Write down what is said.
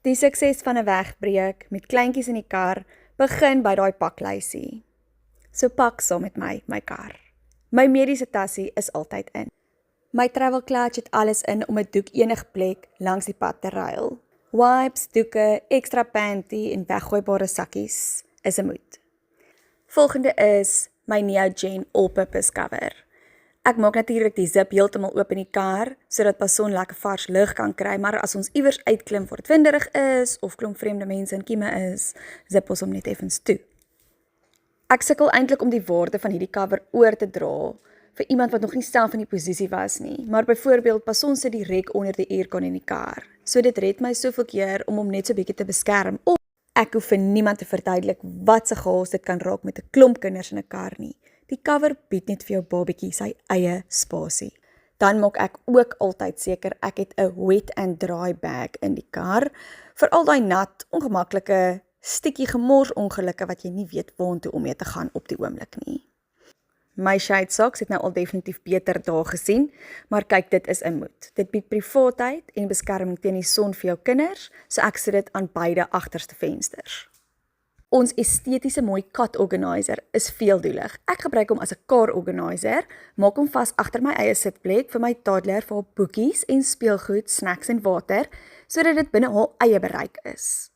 Die sukses van 'n wegbreek met kleintjies in die kar begin by daai paklysie. So pak saam met my kar. My mediese tassie is altyd in. My travel clutch het alles in om 'n doek enige plek langs die pad te ruil. Wipes, doeke, extra panty en weggooibare sakkies is 'n moet. Volgende is my Neogen all-purpose cover. Ek maak natuurlik die zip heeltemal oop in die kar, sodat Pason lekker vars lug kan kry, maar as ons iewers uitklim voor dit winderig is, of klomp vreemde mense in kieme is, zip ons hom net effens toe. Ek sukkel eintlik om die waarde van hierdie cover oor te dra, vir iemand wat nog nie self in die posisie was nie, maar byvoorbeeld Pason sit die rek onder die aircon in die kar, so dit red my soveel keer om hom net so bietjie te beskerm, of ek hoef vir niemand te verduidelik wat se chaos dit kan raak met 'n klomp kinders in 'n kar nie. Die cover bied net vir jou babatjie sy eie spasie. Dan maak ek ook altyd seker ek het 'n wet and dry bag in die kar, vir al daai nat, ongemaklike, stikkie gemors ongelukke wat jy nie weet waantoe om mee te gaan op die oomblik nie. My shade socks het nou al definitief beter dae gesien, maar kyk, dit is 'n moet. Dit bied privaatheid en beskerming teen die son vir jou kinders, so ek sit dit aan beide agterste vensters. Ons estetiese mooi kat organizer is veeldoelig. Ek gebruik hom as 'n car organizer, maak hom vas agter my eie sitplek vir my toddler vir haar boekies en speelgoed, snacks en water, sodat dit binne haar eie bereik is.